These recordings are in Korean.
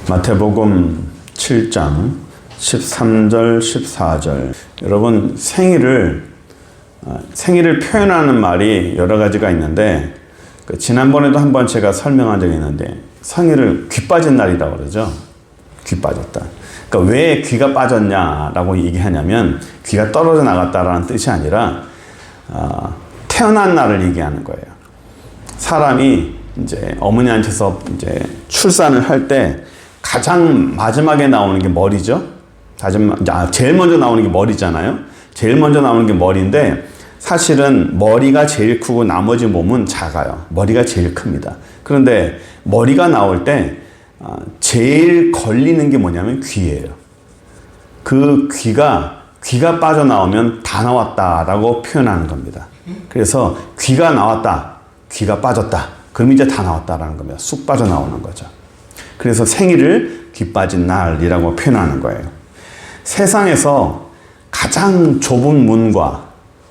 마태복음 7장 13절 14절. 여러분, 생일을 표현하는 말이 여러 가지가 있는데, 지난번에도 한번 제가 설명한 적이 있는데, 생일을 귀 빠진 날이라고 그러죠. 귀 빠졌다. 그러니까 왜 귀가 빠졌냐라고 얘기하냐면, 귀가 떨어져 나갔다라는 뜻이 아니라 태어난 날을 얘기하는 거예요. 사람이 이제 어머니한테서 이제 출산을 할 때 가장 마지막에 나오는 게 머리죠. 제일 먼저 나오는 게 머리잖아요. 제일 먼저 나오는 게 머리인데, 사실은 머리가 제일 크고 나머지 몸은 작아요. 머리가 제일 큽니다. 그런데 머리가 나올 때 제일 걸리는 게 뭐냐면 귀예요. 그 귀가 빠져나오면 다 나왔다라고 표현하는 겁니다. 그래서 귀가 나왔다, 귀가 빠졌다, 그럼 이제 다 나왔다라는 겁니다. 쑥 빠져나오는 거죠. 그래서 생일을 귀 빠진 날이라고 표현하는 거예요. 세상에서 가장 좁은 문과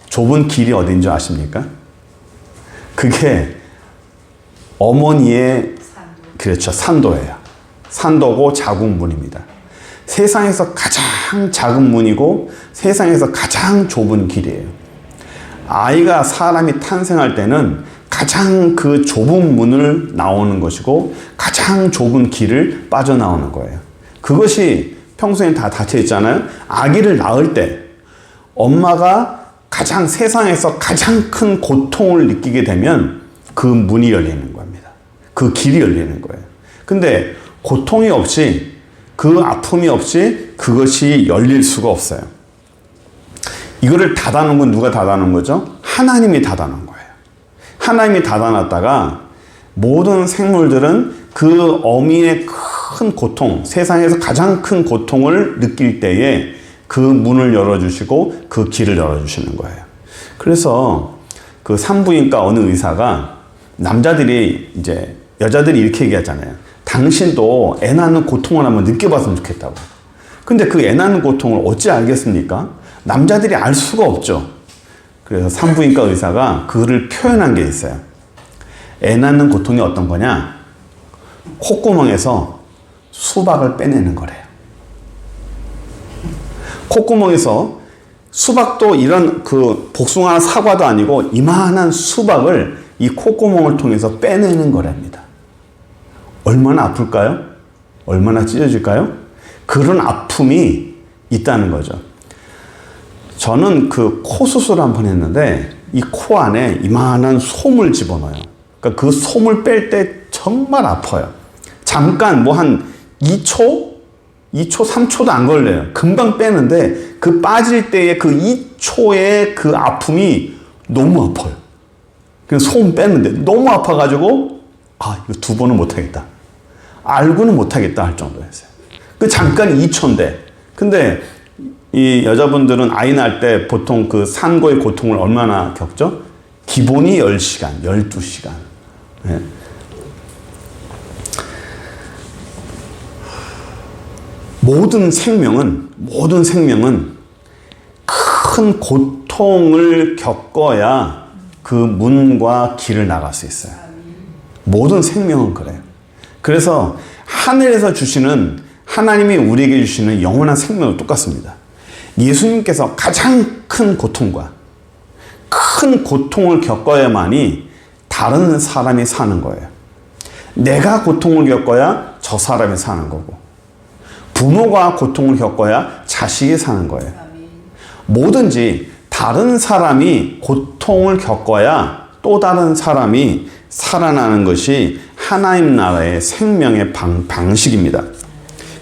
좁은 길이 어딘 줄 아십니까? 그게 어머니의 그렇죠, 산도예요. 산도고 자궁문입니다. 세상에서 가장 작은 문이고 세상에서 가장 좁은 길이에요. 아이가 사람이 탄생할 때는 가장 그 좁은 문을 나오는 것이고 가장 좁은 길을 빠져나오는 거예요. 그것이 평소에 다 닫혀 있잖아요. 아기를 낳을 때 엄마가 세상에서 가장 큰 고통을 느끼게 되면 그 문이 열리는 겁니다. 그 길이 열리는 거예요. 근데 고통이 없이, 그 아픔이 없이 그것이 열릴 수가 없어요. 이거를 닫아놓은 건 누가 닫아놓은 거죠? 하나님이 닫아놓은 거예요. 하나님이 닫아놨다가 모든 생물들은 그 어미의 큰 고통, 세상에서 가장 큰 고통을 느낄 때에 그 문을 열어주시고 그 길을 열어주시는 거예요. 그래서 그 산부인과 어느 의사가 여자들이 이렇게 얘기하잖아요. 당신도 애 낳는 고통을 한번 느껴봤으면 좋겠다고. 근데 그 애 낳는 고통을 어찌 알겠습니까? 남자들이 알 수가 없죠. 그래서 산부인과 의사가 그거를 표현한 게 있어요. 애 낳는 고통이 어떤 거냐? 콧구멍에서 수박을 빼내는 거래요. 콧구멍에서 수박도 이런 그 복숭아나 사과도 아니고 이만한 수박을 이 콧구멍을 통해서 빼내는 거랍니다. 얼마나 아플까요? 얼마나 찢어질까요? 그런 아픔이 있다는 거죠. 저는 그 코 수술을 한번 했는데 이 코 안에 이만한 솜을 집어넣어요. 그러니까 그 솜을 뺄 때 정말 아파요. 잠깐 한 2초, 3초도 안 걸려요. 금방 빼는데 그 빠질 때의 그 2초의 그 아픔이 너무 아파요. 그래서 솜 뺐는데 너무 아파가지고 이거 2번은 못하겠다. 알고는 못하겠다 할 정도였어요. 그 잠깐 2초인데. 근데 이 여자분들은 아이 낳을 때 보통 그 산고의 고통을 얼마나 겪죠? 기본이 10시간, 12시간. 네. 모든 생명은 큰 고통을 겪어야 그 문과 길을 나갈 수 있어요. 모든 생명은 그래요. 그래서 하늘에서 주시는, 하나님이 우리에게 주시는 영원한 생명은 똑같습니다. 예수님께서 가장 큰 고통과 큰 고통을 겪어야만이 다른 사람이 사는 거예요. 내가 고통을 겪어야 저 사람이 사는 거고, 부모가 고통을 겪어야 자식이 사는 거예요. 뭐든지 다른 사람이 고통을 겪어야 또 다른 사람이 살아나는 것이 하나님 나라의 생명의 방식입니다.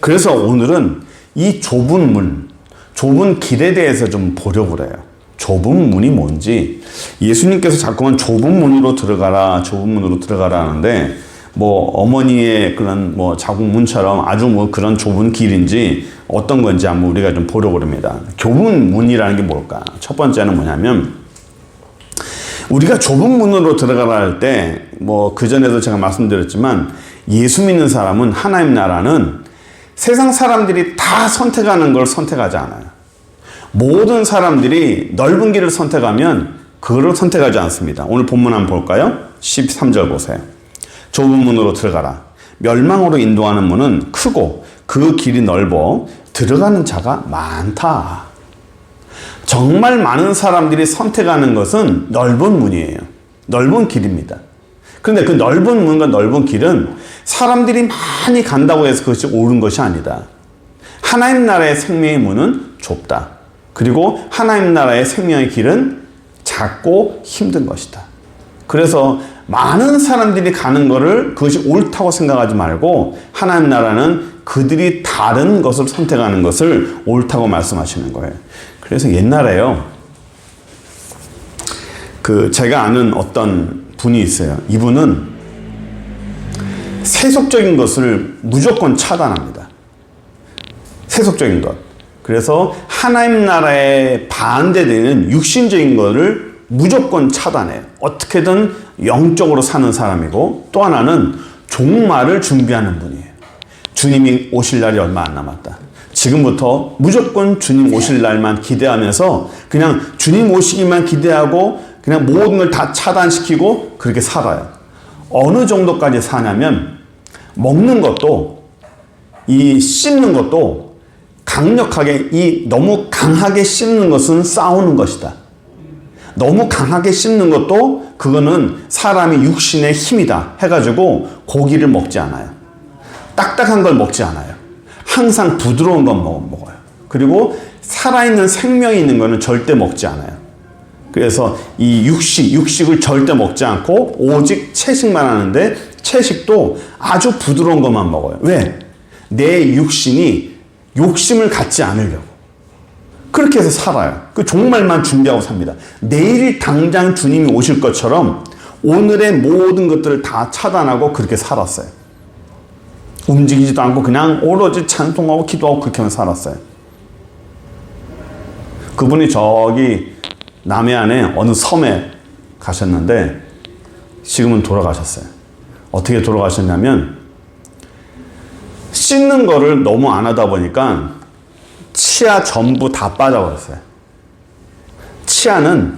그래서 오늘은 이 좁은 문, 좁은 길에 대해서 좀 보려고 그래요. 좁은 문이 뭔지. 예수님께서 자꾸만 좁은 문으로 들어가라 하는데, 어머니의 그런 자궁문처럼 아주 그런 좁은 길인지 어떤 건지 한번 우리가 좀 보려고 합니다. 좁은 문이라는 게 뭘까? 첫 번째는 뭐냐면, 우리가 좁은 문으로 들어가라 할 때, 그전에도 제가 말씀드렸지만, 예수 믿는 사람은, 하나님 나라는 세상 사람들이 다 선택하는 걸 선택하지 않아요. 모든 사람들이 넓은 길을 선택하면 그거를 선택하지 않습니다. 오늘 본문 한번 볼까요? 13절 보세요. 좁은 문으로 들어가라. 멸망으로 인도하는 문은 크고 그 길이 넓어 들어가는 자가 많다. 정말 많은 사람들이 선택하는 것은 넓은 문이에요. 넓은 길입니다. 그런데 그 넓은 문과 넓은 길은 사람들이 많이 간다고 해서 그것이 옳은 것이 아니다. 하나님 나라의 생명의 문은 좁다. 그리고 하나님 나라의 생명의 길은 작고 힘든 것이다. 그래서 많은 사람들이 가는 것을 그것이 옳다고 생각하지 말고 하나님 나라는 그들이 다른 것을 선택하는 것을 옳다고 말씀하시는 거예요. 그래서 옛날에요, 제가 아는 어떤 분이 있어요. 이분은 세속적인 것을 무조건 차단합니다. 세속적인 것. 그래서 하나님 나라에 반대되는 육신적인 것을 무조건 차단해요. 어떻게든 영적으로 사는 사람이고, 또 하나는 종말을 준비하는 분이에요. 주님이 오실 날이 얼마 안 남았다. 지금부터 무조건 주님 오실 날만 기대하면서 그냥 주님 오시기만 기대하고 그냥 모든 걸 다 차단시키고 그렇게 살아요. 어느 정도까지 사냐면 먹는 것도, 이 씹는 것도 강력하게, 너무 강하게 씹는 것은 싸우는 것이다. 너무 강하게 씹는 것도 그거는 사람이 육신의 힘이다 해가지고 고기를 먹지 않아요. 딱딱한 걸 먹지 않아요. 항상 부드러운 건 먹어요. 그리고 살아있는 생명이 있는 거는 절대 먹지 않아요. 그래서 이 육식을 절대 먹지 않고 오직 채식만 하는데, 채식도 아주 부드러운 것만 먹어요. 왜? 내 육신이 욕심을 갖지 않으려고. 그렇게 해서 살아요. 그 종말만 준비하고 삽니다. 내일 당장 주님이 오실 것처럼 오늘의 모든 것들을 다 차단하고 그렇게 살았어요. 움직이지도 않고 그냥 오로지 찬송하고 기도하고 그렇게만 살았어요. 그분이 저기 남해안에 어느 섬에 가셨는데 지금은 돌아가셨어요. 어떻게 돌아가셨냐면, 씻는 거를 너무 안 하다 보니까 치아 전부 다 빠져버렸어요. 치아는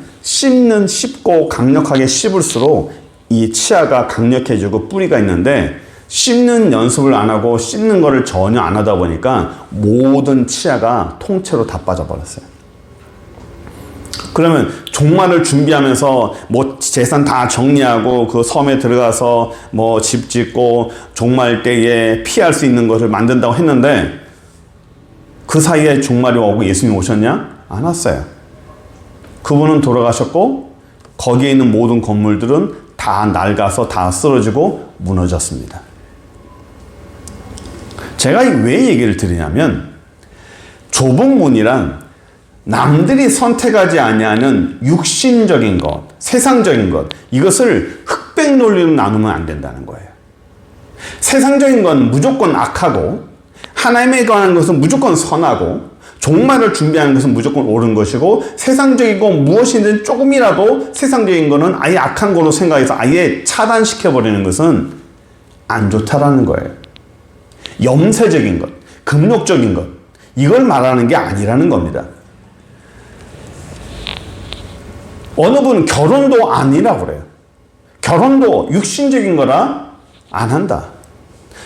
씹고 강력하게 씹을수록 이 치아가 강력해지고 뿌리가 있는데, 씹는 연습을 안 하고 씹는 거를 전혀 안 하다 보니까 모든 치아가 통째로 다 빠져버렸어요. 그러면 종말을 준비하면서 뭐 재산 다 정리하고 그 섬에 들어가서 뭐 집 짓고 종말 때에 피할 수 있는 것을 만든다고 했는데, 그 사이에 종말이 오고 예수님이 오셨냐? 안 왔어요. 그분은 돌아가셨고 거기에 있는 모든 건물들은 다 낡아서 다 쓰러지고 무너졌습니다. 제가 왜 얘기를 드리냐면, 좁은 문이란 남들이 선택하지 아니하는 육신적인 것, 세상적인 것, 이것을 흑백 논리로 나누면 안 된다는 거예요. 세상적인 건 무조건 악하고, 하나님에 관한 것은 무조건 선하고, 종말을 준비하는 것은 무조건 옳은 것이고, 세상적인 것 무엇이든 조금이라도 세상적인 것은 아예 악한 거로 생각해서 아예 차단시켜버리는 것은 안 좋다라는 거예요. 염세적인 것, 금욕적인 것, 이걸 말하는 게 아니라는 겁니다. 어느 분은 결혼도 아니라고 그래요. 결혼도 육신적인 거라 안 한다.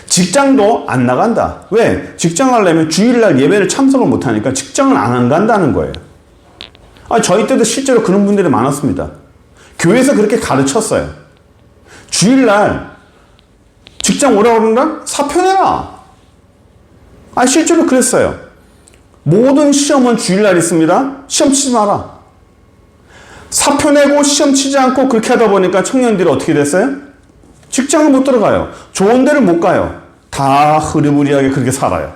직장도 안 나간다. 왜? 직장 하려면 주일날 예배를 참석을 못하니까 직장을 안 간다는 거예요. 저희 때도 실제로 그런 분들이 많았습니다. 교회에서 그렇게 가르쳤어요. 주일날 직장 오라고 그런다? 사표 내라. 실제로 그랬어요. 모든 시험은 주일날 있습니다. 시험 치지 마라. 사표 내고 시험 치지 않고 그렇게 하다 보니까 청년들이 어떻게 됐어요? 직장을 못 들어가요. 좋은 데를 못 가요. 다 흐리무리하게 그렇게 살아요.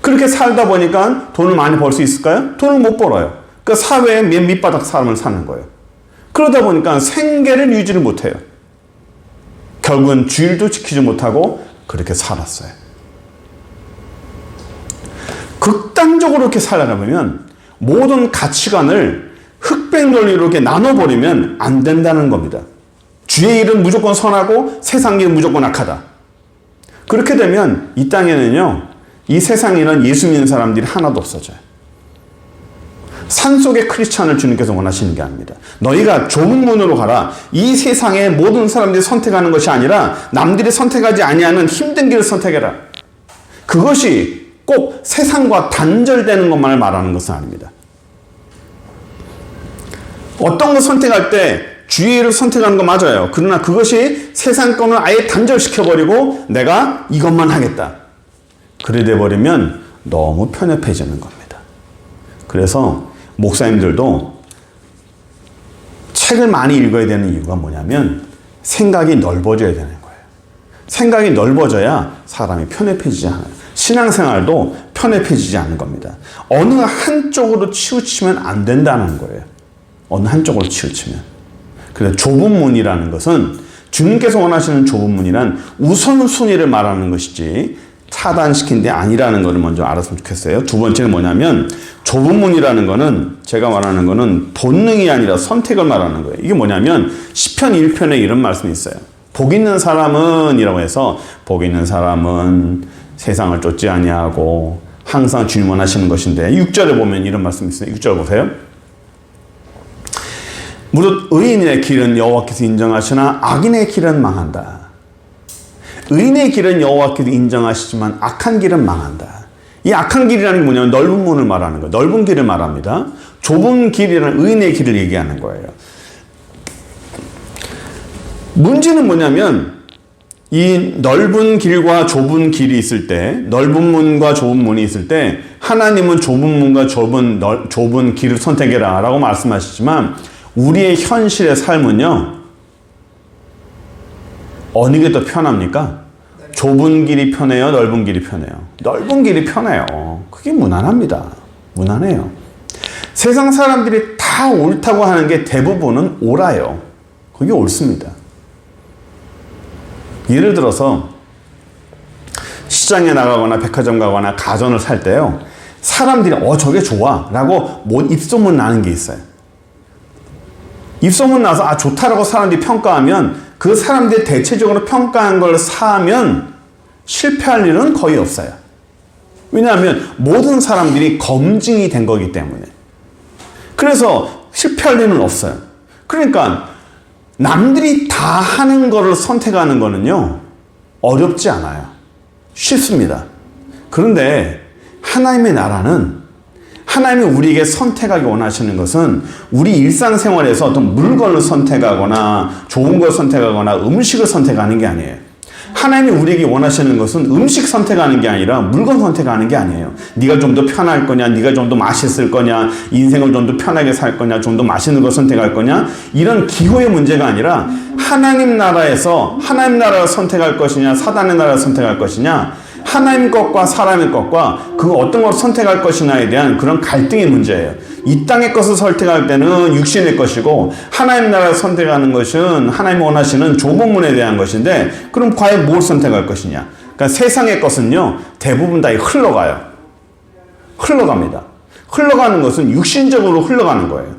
그렇게 살다 보니까 돈을 많이 벌 수 있을까요? 돈을 못 벌어요. 그러니까 사회의 맨 밑바닥 사람을 사는 거예요. 그러다 보니까 생계를 유지를 못해요. 결국은 주일도 지키지 못하고 그렇게 살았어요. 극단적으로 이렇게 살아가면 모든 가치관을 흑백 논리로 이렇게 나눠버리면 안 된다는 겁니다. 주의 일은 무조건 선하고 세상 일은 무조건 악하다. 그렇게 되면 이 땅에는요, 이 세상에는 예수 믿는 사람들이 하나도 없어져요. 산속의 크리스찬을 주님께서 원하시는 게 아닙니다. 너희가 좁은 문으로 가라. 이 세상에 모든 사람들이 선택하는 것이 아니라 남들이 선택하지 아니하는 힘든 길을 선택해라. 그것이 꼭 세상과 단절되는 것만을 말하는 것은 아닙니다. 어떤 걸 선택할 때 주의를 선택하는 거 맞아요. 그러나 그것이 세상권을 아예 단절시켜버리고 내가 이것만 하겠다. 그래 돼버리면 너무 편협해지는 겁니다. 그래서 목사님들도 책을 많이 읽어야 되는 이유가 뭐냐면 생각이 넓어져야 되는 거예요. 생각이 넓어져야 사람이 편협해지지 않아요. 신앙생활도 편협해지지 않는 겁니다. 어느 한쪽으로 치우치면 안 된다는 거예요. 어느 한쪽으로 치우치면. 그래서 좁은 문이라는 것은 주님께서 원하시는 좁은 문이란 우선순위를 말하는 것이지 차단시킨 게 아니라는 것을 먼저 알았으면 좋겠어요. 두 번째는 뭐냐면 좁은 문이라는 거는 제가 말하는 거는 본능이 아니라 선택을 말하는 거예요. 이게 뭐냐면 시편 1편에 이런 말씀이 있어요. 복 있는 사람은 이라고 해서 복 있는 사람은 세상을 쫓지 아니하고 항상 주님 원하시는 것인데 6절에 보면 이런 말씀이 있어요. 6절 보세요. 무릇 의인의 길은 여호와께서 인정하시나 악인의 길은 망한다. 의인의 길은 여호와께서 인정하시지만 악한 길은 망한다. 이 악한 길이라는 게 뭐냐면 넓은 문을 말하는 거예요. 넓은 길을 말합니다. 좁은 길이라는 의인의 길을 얘기하는 거예요. 문제는 뭐냐면 이 넓은 길과 좁은 길이 있을 때, 넓은 문과 좁은 문이 있을 때 하나님은 좁은 문과 좁은 길을 선택해라 라고 말씀하시지만 우리의 현실의 삶은요, 어느 게 더 편합니까? 좁은 길이 편해요? 넓은 길이 편해요? 넓은 길이 편해요. 그게 무난합니다. 무난해요. 세상 사람들이 다 옳다고 하는 게 대부분은 옳아요. 그게 옳습니다. 예를 들어서 시장에 나가거나 백화점 가거나 가전을 살 때요, 사람들이 저게 좋아 라고 입소문 나는 게 있어요. 입소문 나서 좋다라고 사람들이 평가하면 그 사람들이 대체적으로 평가한 걸 사면 실패할 일은 거의 없어요. 왜냐하면 모든 사람들이 검증이 된 거기 때문에. 그래서 실패할 일은 없어요. 그러니까 남들이 다 하는 거를 선택하는 거는요, 어렵지 않아요. 쉽습니다. 그런데 하나님의 나라는 하나님이 우리에게 선택하기 원하시는 것은 우리 일상생활에서 어떤 물건을 선택하거나 좋은 걸 선택하거나 음식을 선택하는 게 아니에요. 하나님이 우리에게 원하시는 것은 음식 선택하는 게 아니라 물건 선택하는 게 아니에요. 네가 좀 더 편할 거냐, 네가 좀 더 맛있을 거냐, 인생을 좀 더 편하게 살 거냐, 좀 더 맛있는 걸 선택할 거냐, 이런 기호의 문제가 아니라 하나님 나라에서 하나님 나라를 선택할 것이냐, 사단의 나라를 선택할 것이냐, 하나님 것과 사람의 것과 그 어떤 걸 선택할 것이냐에 대한 그런 갈등의 문제예요. 이 땅의 것을 선택할 때는 육신의 것이고 하나님 나라를 선택하는 것은 하나님 원하시는 좁은 문에 대한 것인데, 그럼 과연 뭘 선택할 것이냐. 그러니까 세상의 것은요, 대부분 다 흘러가요. 흘러갑니다. 흘러가는 것은 육신적으로 흘러가는 거예요.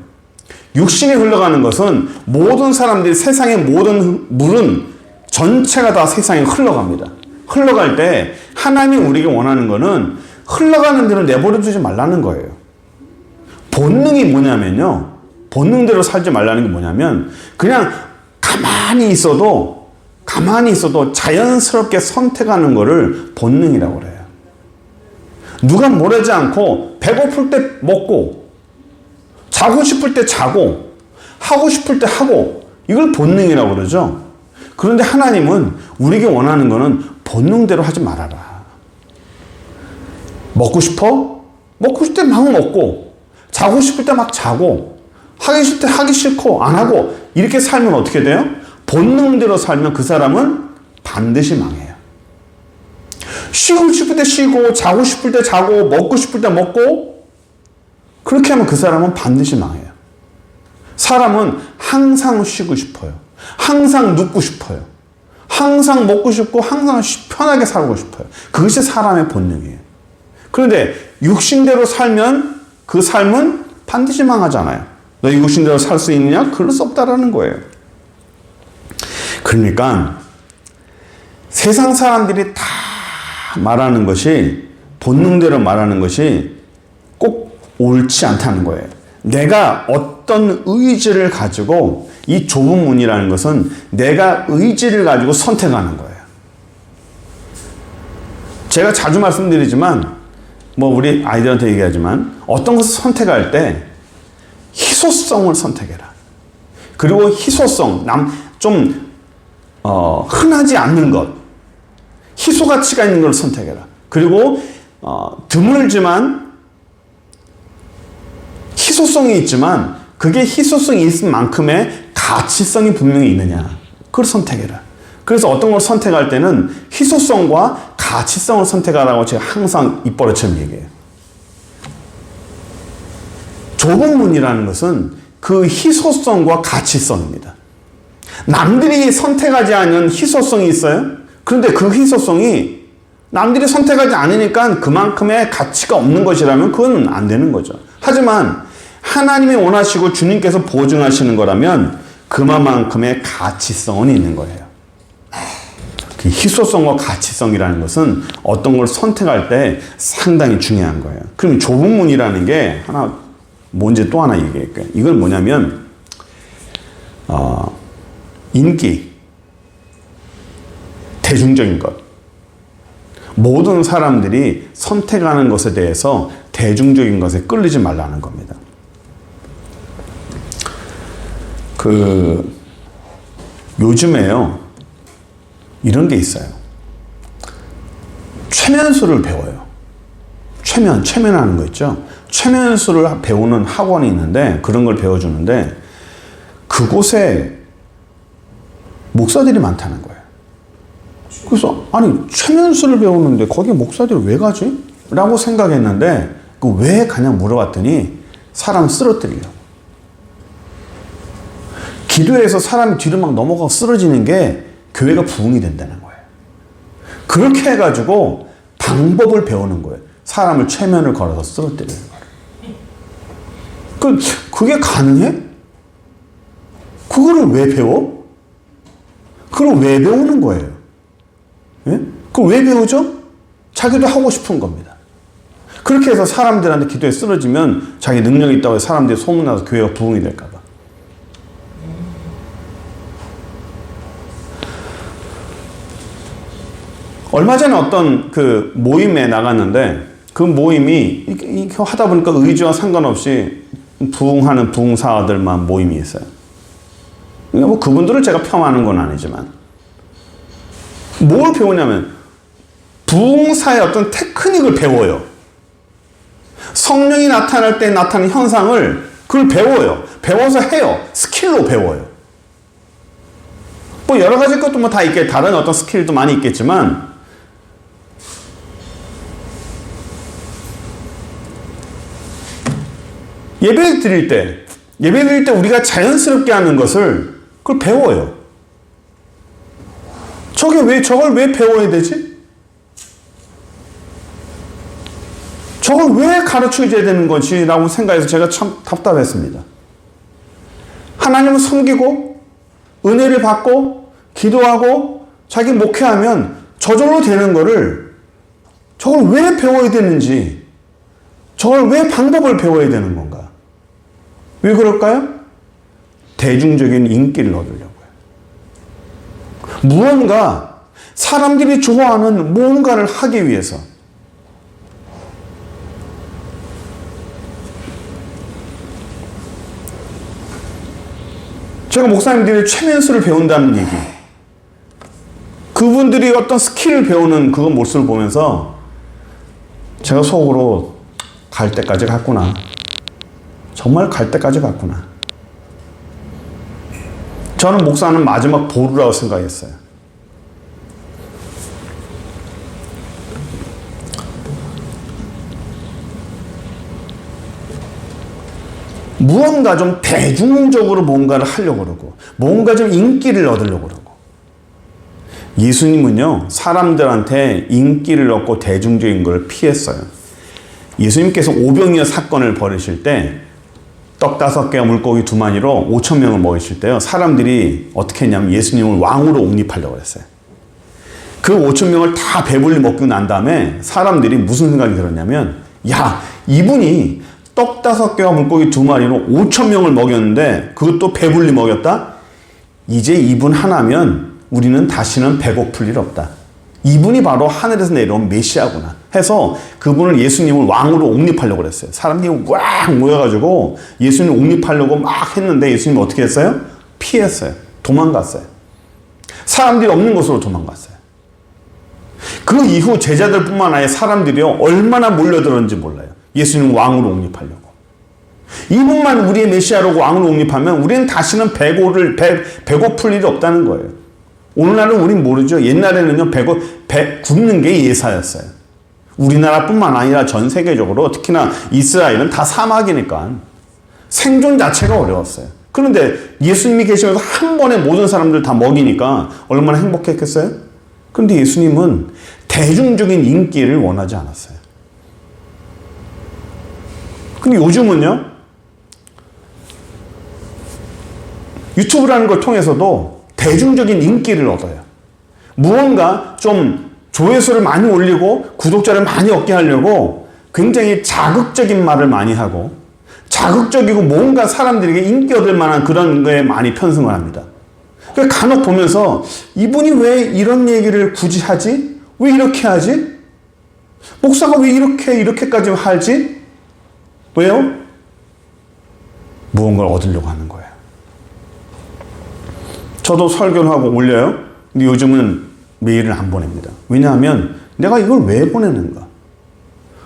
육신이 흘러가는 것은 모든 사람들이, 세상의 모든 물은 전체가 다 세상에 흘러갑니다. 흘러갈 때 하나님이 우리에게 원하는 거는 흘러가는 대로 내버려 두지 말라는 거예요. 본능이 뭐냐면요, 본능대로 살지 말라는 게 뭐냐면 그냥 가만히 있어도 자연스럽게 선택하는 거를 본능이라고 그래요. 누가 뭐라지 않고 배고플 때 먹고 자고 싶을 때 자고 하고 싶을 때 하고, 이걸 본능이라고 그러죠. 그런데 하나님은 우리에게 원하는 거는 본능대로 하지 말아라. 먹고 싶어? 먹고 싶을 때 막 먹고, 자고 싶을 때 막 자고, 하기 싫을 때 하기 싫고 안 하고, 이렇게 살면 어떻게 돼요? 본능대로 살면 그 사람은 반드시 망해요. 쉬고 싶을 때 쉬고, 자고 싶을 때 자고, 먹고 싶을 때 먹고, 그렇게 하면 그 사람은 반드시 망해요. 사람은 항상 쉬고 싶어요. 항상 눕고 싶어요. 항상 먹고 싶고 항상 편하게 살고 싶어요. 그것이 사람의 본능이에요. 그런데 육신대로 살면 그 삶은 반드시 망하잖아요. 너 육신대로 살 수 있느냐? 그럴 수 없다라는 거예요. 그러니까 세상 사람들이 다 말하는 것이, 본능대로 말하는 것이 꼭 옳지 않다는 거예요. 내가 어떤 의지를 가지고 이 좁은 문이라는 것은 내가 의지를 가지고 선택하는 거예요. 제가 자주 말씀드리지만 우리 아이들한테 얘기하지만 어떤 것을 선택할 때 희소성을 선택해라. 그리고 희소성, 좀 흔하지 않는 것, 희소 가치가 있는 걸 선택해라. 그리고 드물지만 희소성이 있지만 그게 희소성이 있을 만큼의 가치성이 분명히 있느냐, 그걸 선택해라. 그래서 어떤 걸 선택할 때는 희소성과 가치성을 선택하라고 제가 항상 입버릇처럼 얘기해요. 좁은 문이라는 것은 그 희소성과 가치성입니다. 남들이 선택하지 않은 희소성이 있어요. 그런데 그 희소성이 남들이 선택하지 않으니까 그만큼의 가치가 없는 것이라면 그건 안 되는 거죠. 하지만 하나님이 원하시고 주님께서 보증하시는 거라면 그만큼의 가치성은 있는 거예요. 그 희소성과 가치성이라는 것은 어떤 걸 선택할 때 상당히 중요한 거예요. 그럼 좁은 문이라는 게 뭔지 또 하나 얘기할게요. 이건 뭐냐면 인기, 대중적인 것. 모든 사람들이 선택하는 것에 대해서 대중적인 것에 끌리지 말라는 겁니다. 요즘에요, 이런 게 있어요. 최면술을 배워요. 최면하는 거 있죠? 최면술을 배우는 학원이 있는데, 그런 걸 배워주는데, 그곳에 목사들이 많다는 거예요. 그래서, 아니, 최면술을 배우는데 거기에 목사들이 왜 가지? 라고 생각했는데, 왜 가냐 물어봤더니, 사람 쓰러뜨리려고. 기도해서 사람이 뒤로 막 넘어가고 쓰러지는 게 교회가 부흥이 된다는 거예요. 그렇게 해가지고 방법을 배우는 거예요. 사람을 최면을 걸어서 쓰러뜨리는 거예요. 그게 가능해? 그거를 왜 배워? 그걸 왜 배우는 거예요? 예? 그걸 왜 배우죠? 자기도 하고 싶은 겁니다. 그렇게 해서 사람들한테 기도에 쓰러지면 자기 능력이 있다고 해서 사람들이 소문나서 교회가 부흥이 될까 봐. 얼마 전에 어떤 모임에 나갔는데 그 모임이 이렇게 하다 보니까 의지와 상관없이 부흥하는 부흥사들만 모임이 있어요. 그분들을 제가 폄하하는 건 아니지만 뭘 배우냐면 부흥사의 어떤 테크닉을 배워요. 성령이 나타날 때 나타나는 현상을 그걸 배워요. 배워서 해요. 스킬로 배워요. 여러 가지 것도 다 있겠, 다른 어떤 스킬도 많이 있겠지만 예배 드릴 때 우리가 자연스럽게 하는 것을 그걸 배워요. 저걸 왜 배워야 되지? 저걸 왜 가르쳐줘야 되는 것이? 라고 생각해서 제가 참 답답했습니다. 하나님을 섬기고, 은혜를 받고, 기도하고, 자기 목회하면 저절로 되는 거를 저걸 왜 배워야 되는지, 저걸 왜 방법을 배워야 되는 건가? 왜 그럴까요? 대중적인 인기를 얻으려고요. 무언가 사람들이 좋아하는 무언가를 하기 위해서. 제가 목사님들이 최면술을 배운다는 얘기, 그분들이 어떤 스킬을 배우는 그 모습을 보면서 제가 속으로 갈 때까지 갔구나. 정말 갈 때까지 갔구나. 저는 목사는 마지막 보루라고 생각했어요. 무언가 좀 대중적으로 뭔가를 하려고 그러고, 뭔가 좀 인기를 얻으려고 그러고. 예수님은요, 사람들한테 인기를 얻고 대중적인 걸 피했어요. 예수님께서 오병이어 사건을 벌이실 때 떡 5개와 물고기 2마리로 5,000명을 먹이실 때요, 사람들이 어떻게 했냐면 예수님을 왕으로 옹립하려고 했어요. 그 5,000명을 다 배불리 먹고 난 다음에 사람들이 무슨 생각이 들었냐면, 야, 이분이 떡 5개와 물고기 2마리로 5,000명을 먹였는데 그것도 배불리 먹였다? 이제 이분 하나면 우리는 다시는 배고플 일 없다. 이분이 바로 하늘에서 내려온 메시아구나 해서 그분을 예수님을 왕으로 옹립하려고 그랬어요. 사람들이 꽉 모여가지고 예수님을 옹립하려고 막 했는데 예수님이 어떻게 했어요? 피했어요. 도망갔어요. 사람들이 없는 곳으로 도망갔어요. 그 이후 제자들뿐만 아니라 사람들이요 얼마나 몰려들었는지 몰라요. 예수님 왕으로 옹립하려고. 이분만 우리의 메시아로 왕으로 옹립하면 우리는 다시는 배고플 일이 없다는 거예요. 오늘날은 우린 모르죠. 옛날에는요 굶는 게 예사였어요. 우리나라뿐만 아니라 전 세계적으로 특히나 이스라엘은 다 사막이니까 생존 자체가 어려웠어요. 그런데 예수님이 계시면서 한 번에 모든 사람들 다 먹이니까 얼마나 행복했겠어요? 그런데 예수님은 대중적인 인기를 원하지 않았어요. 근데 요즘은요, 유튜브라는 걸 통해서도 대중적인 인기를 얻어요. 무언가 좀 조회수를 많이 올리고 구독자를 많이 얻게 하려고 굉장히 자극적인 말을 많이 하고 자극적이고 뭔가 사람들에게 인기 얻을 만한 그런 거에 많이 편승을 합니다. 그러니까 간혹 보면서 이분이 왜 이런 얘기를 굳이 하지? 왜 이렇게 하지? 목사가 왜 이렇게까지 하지? 왜요? 무언가를 얻으려고 하는 거예요. 저도 설교를 하고 올려요. 근데 요즘은 메일을 안 보냅니다. 왜냐하면 내가 이걸 왜 보내는가?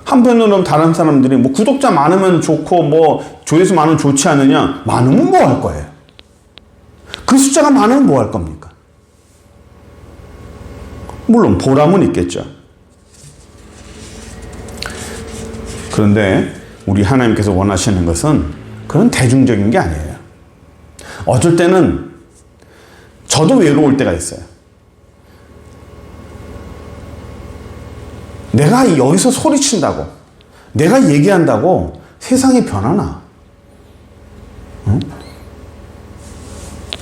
한편으로는 다른 사람들이 뭐 구독자 많으면 좋고 뭐 조회수 많으면 좋지 않느냐? 많으면 뭐 할 거예요? 그 숫자가 많으면 뭐 할 겁니까? 물론 보람은 있겠죠. 그런데 우리 하나님께서 원하시는 것은 그런 대중적인 게 아니에요. 어쩔 때는 저도 외로울 때가 있어요. 내가 여기서 소리친다고, 내가 얘기한다고 세상이 변하나? 응?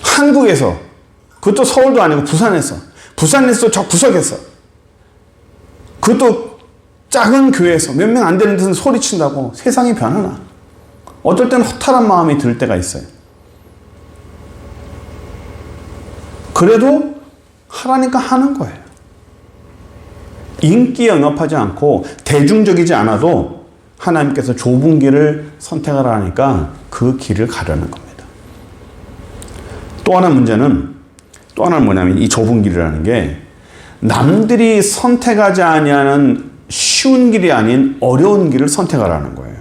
한국에서, 그것도 서울도 아니고 부산에서 저 구석에서, 그것도 작은 교회에서 몇 명 안 되는 데서 소리친다고 세상이 변하나? 어떨 때는 허탈한 마음이 들 때가 있어요. 그래도 하라니까 하는 거예요. 인기에 응합하지 않고 대중적이지 않아도 하나님께서 좁은 길을 선택하라 하니까 그 길을 가려는 겁니다. 또 하나는 뭐냐면 이 좁은 길이라는 게 남들이 선택하지 아니하는 쉬운 길이 아닌 어려운 길을 선택하라는 거예요.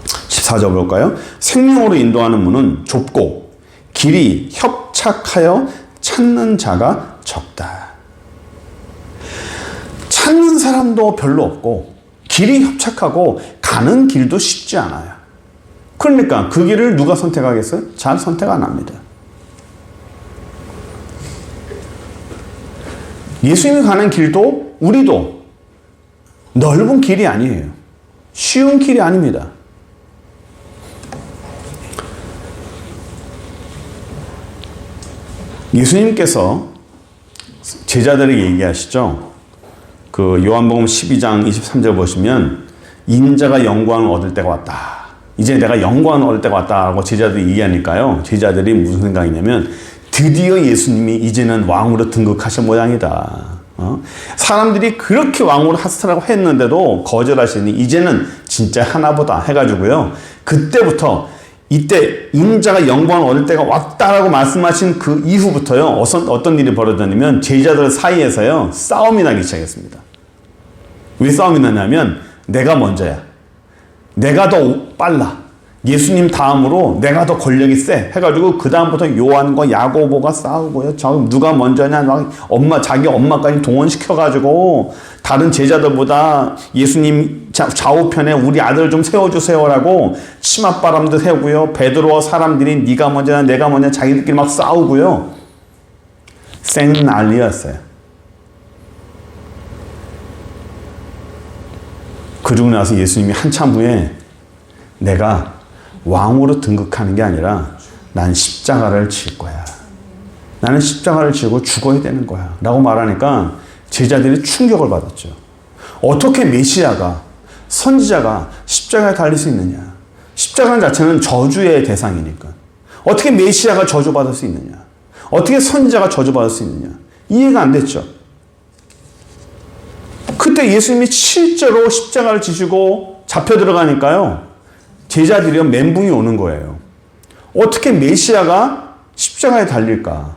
14절 볼까요? 생명으로 인도하는 문은 좁고 길이 협착하여 찾는 자가 적다. 찾는 사람도 별로 없고 길이 협착하고 가는 길도 쉽지 않아요. 그러니까 그 길을 누가 선택하겠어요? 잘 선택 안 합니다. 예수님이 가는 길도 우리도 넓은 길이 아니에요. 쉬운 길이 아닙니다. 예수님께서 제자들에게 얘기하시죠. 그 요한복음 12장 23절 보시면 인자가 영광을 얻을 때가 왔다. 이제 내가 영광을 얻을 때가 왔다라고 제자들이 얘기하니까요. 제자들이 무슨 생각이냐면 드디어 예수님이 이제는 왕으로 등극하실 모양이다. 사람들이 그렇게 왕으로 하시라고 했는데도 거절하시니 이제는 진짜 하나보다 해가지고요. 그때부터 이때 인자가 영광을 얻을 때가 왔다라고 말씀하신 그 이후부터요. 어떤 일이 벌어졌냐면 제자들 사이에서요. 싸움이 나기 시작했습니다. 왜 싸움이 나냐면 내가 먼저야. 내가 더 빨라. 예수님 다음으로 내가 더 권력이 세. 해가지고 그 다음부터 요한과 야고보가 싸우고요. 누가 먼저냐. 자기 엄마까지 동원시켜가지고 다른 제자들보다 예수님 좌우편에 우리 아들 좀 세워주세요라고 치맛바람도 세우고요. 베드로와 사람들이 네가 먼저냐 내가 먼저냐 자기들끼리 막 싸우고요. 생난리였어요. 그러고 나서 예수님이 한참 후에 내가 왕으로 등극하는 게 아니라 난 십자가를 질 거야. 나는 십자가를 지고 죽어야 되는 거야. 라고 말하니까 제자들이 충격을 받았죠. 어떻게 메시아가 선지자가 십자가에 달릴 수 있느냐? 십자가 자체는 저주의 대상이니까. 어떻게 메시아가 저주받을 수 있느냐? 어떻게 선지자가 저주받을 수 있느냐? 이해가 안 됐죠. 그때 예수님이 실제로 십자가를 지시고 잡혀 들어가니까요. 제자들이 멘붕이 오는 거예요. 어떻게 메시아가 십자가에 달릴까?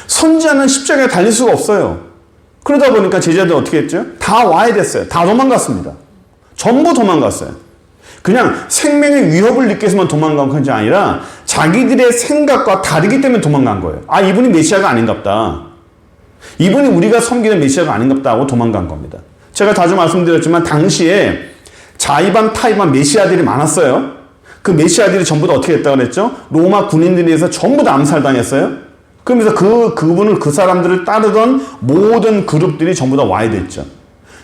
선지자는 십자가에 달릴 수가 없어요. 그러다 보니까 제자들 어떻게 했죠? 다 와야 됐어요. 다 도망갔습니다. 전부 도망갔어요. 그냥 생명의 위협을 느껴서만 도망간 것이 아니라 자기들의 생각과 다르기 때문에 도망간 거예요. 아, 이분이 메시아가 아닌갑다. 이분이 우리가 섬기는 메시아가 아닌갑다 하고 도망간 겁니다. 제가 자주 말씀드렸지만 당시에 자의반 타의반 메시아들이 많았어요. 그 메시아들이 전부 다 어떻게 했다고 그랬죠? 로마 군인들에 의해서 전부 다 암살당했어요. 그러면서 그 사람들을 따르던 모든 그룹들이 전부 다 와야 됐죠.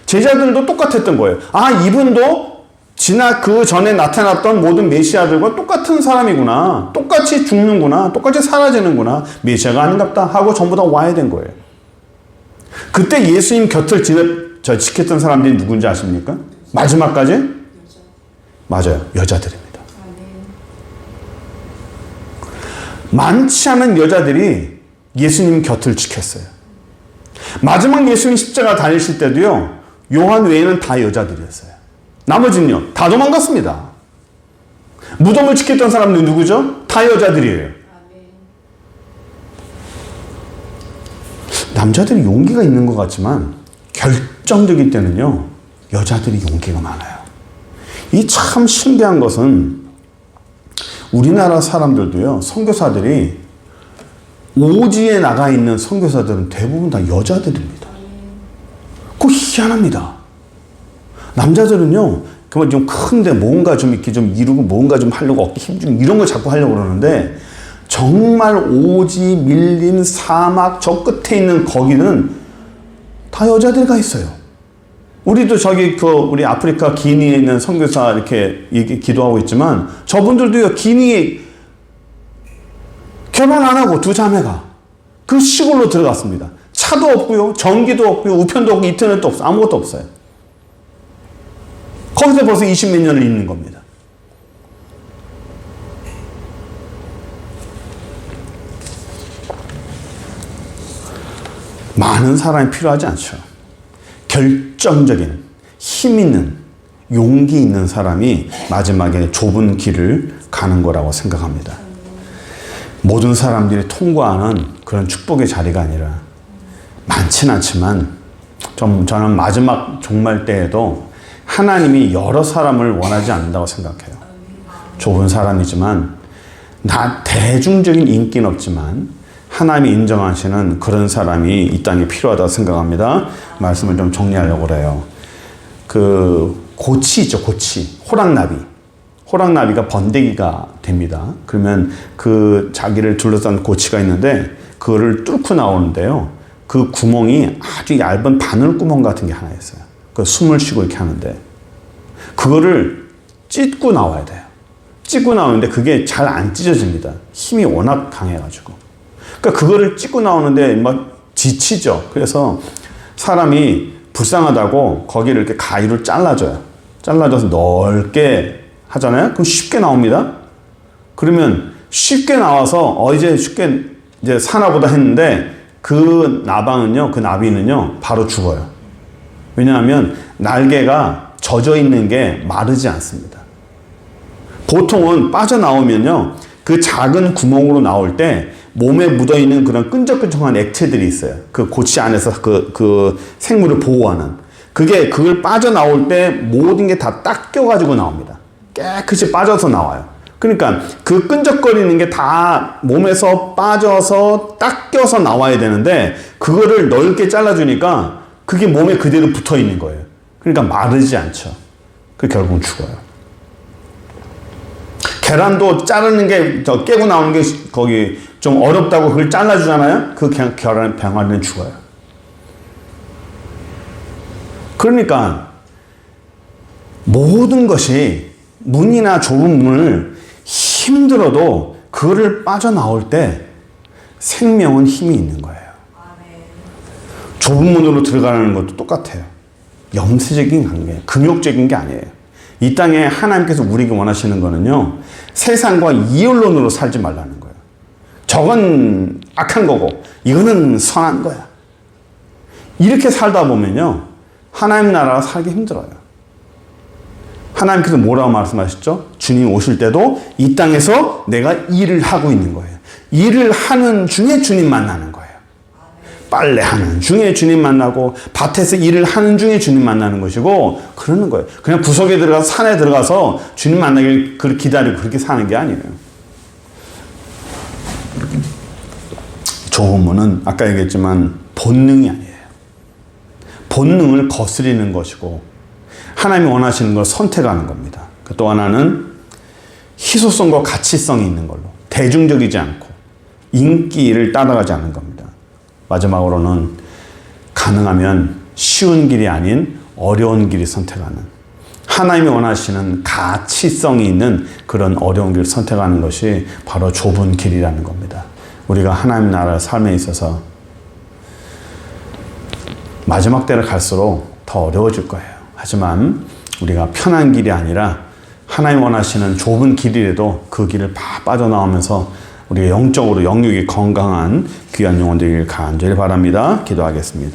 제자들도 똑같았던 거예요. 아, 이분도 그 전에 나타났던 모든 메시아들과 똑같은 사람이구나. 똑같이 죽는구나. 똑같이 사라지는구나. 메시아가 아닌갑다 하고 전부 다 와야 된 거예요. 그때 예수님 곁을 지켰던 사람들이 누군지 아십니까? 마지막까지? 맞아요. 여자들입니다. 많지 않은 여자들이 예수님 곁을 지켰어요. 마지막 예수님 십자가 달리실 때도요. 요한 외에는 다 여자들이었어요. 나머지는요. 다 도망갔습니다. 무덤을 지켰던 사람들이 누구죠? 다 여자들이에요. 남자들이 용기가 있는 것 같지만 결정적일 때는요. 여자들이 용기가 많아요. 이 참 신기한 것은 우리나라 사람들도요. 선교사들이 오지에 나가 있는 선교사들은 대부분 다 여자들입니다. 그거 희한합니다. 남자들은요. 그만 좀 큰데 뭔가 좀 이렇게 좀 이루고 뭔가 좀 하려고 어깨 힘주고 이런 걸 자꾸 하려고 그러는데 정말 오지, 밀림, 사막 저 끝에 있는 거기는 다 여자들 가 있어요. 우리도 우리 아프리카 기니에 있는 선교사 이렇게 기도하고 있지만 저분들도요, 기니에 결혼 안 하고 두 자매가 그 시골로 들어갔습니다. 차도 없고요, 전기도 없고요, 우편도 없고 인터넷도 없어요. 아무것도 없어요. 거기서 벌써 20몇 년을 있는 겁니다. 많은 사람이 필요하지 않죠. 결정적인 힘 있는 용기 있는 사람이 마지막에 좁은 길을 가는 거라고 생각합니다. 모든 사람들이 통과하는 그런 축복의 자리가 아니라 많진 않지만 저는 마지막 종말 때에도 하나님이 여러 사람을 원하지 않는다고 생각해요. 좁은 사람이지만 대중적인 인기는 없지만 하나님이 인정하시는 그런 사람이 이 땅에 필요하다고 생각합니다. 말씀을 좀 정리하려고 그래요. 고치 있죠, 고치. 호랑나비가 번데기가 됩니다. 그러면 자기를 둘러싼 고치가 있는데 그거를 뚫고 나오는데요. 그 구멍이 아주 얇은 바늘 구멍 같은 게 하나 있어요. 숨을 쉬고 이렇게 하는데 그거를 찢고 나와야 돼요. 찢고 나오는데 그게 잘 안 찢어집니다. 힘이 워낙 강해가지고. 그러니까 그거를 찢고 나오는데 막 지치죠. 그래서 사람이 불쌍하다고 거기를 이렇게 가위로 잘라줘요. 잘라줘서 넓게 하잖아요. 그럼 쉽게 나옵니다. 그러면 쉽게 나와서 이제 쉽게 사나보다 했는데 그 나비는요 바로 죽어요. 왜냐하면 날개가 젖어 있는 게 마르지 않습니다. 보통은 빠져나오면요 그 작은 구멍으로 나올 때 몸에 묻어있는 그런 끈적끈적한 액체들이 있어요. 그 고치 안에서 그 생물을 보호하는. 그걸 빠져나올 때 모든 게 다 닦여가지고 나옵니다. 깨끗이 빠져서 나와요. 그러니까 그 끈적거리는 게 다 몸에서 빠져서 닦여서 나와야 되는데 그거를 넓게 잘라주니까 그게 몸에 그대로 붙어 있는 거예요. 그러니까 마르지 않죠. 결국은 죽어요. 계란도 자르는 게 깨고 나오는 게 거기 좀 어렵다고 그걸 잘라주잖아요. 그 병아리는 죽어요. 그러니까 모든 것이 문이나 좁은 문을 힘들어도 그거를 빠져나올 때 생명은 힘이 있는 거예요. 좁은 문으로 들어가는 것도 똑같아요. 염세적인 관계, 금욕적인 게 아니에요. 이 땅에 하나님께서 우리에게 원하시는 거는요, 세상과 이율론으로 살지 말라는 거예요. 저건 악한 거고, 이거는 선한 거야. 이렇게 살다 보면요, 하나님 나라가 살기 힘들어요. 하나님께서 뭐라고 말씀하셨죠? 주님 오실 때도 이 땅에서 내가 일을 하고 있는 거예요. 일을 하는 중에 주님 만나는 거예요. 빨래하는 중에 주님 만나고 밭에서 일을 하는 중에 주님 만나는 것이고 그러는 거예요. 그냥 구석에 들어가서 산에 들어가서 주님 만나길 기다리고 그렇게 사는 게 아니에요. 조부모는 아까 얘기했지만 본능이 아니에요. 본능을 거스리는 것이고 하나님이 원하시는 걸 선택하는 겁니다. 또 하나는 희소성과 가치성이 있는 걸로 대중적이지 않고 인기를 따라가지 않는 겁니다. 마지막으로는 가능하면 쉬운 길이 아닌 어려운 길을 선택하는 하나님이 원하시는 가치성이 있는 그런 어려운 길을 선택하는 것이 바로 좁은 길이라는 겁니다. 우리가 하나님 나라 삶에 있어서 마지막 때를 갈수록 더 어려워질 거예요. 하지만 우리가 편한 길이 아니라 하나님 원하시는 좁은 길이라도 그 길을 빠져나오면서 우리가 영적으로 영육이 건강한 귀한 영혼 되길 간절히 바랍니다. 기도하겠습니다.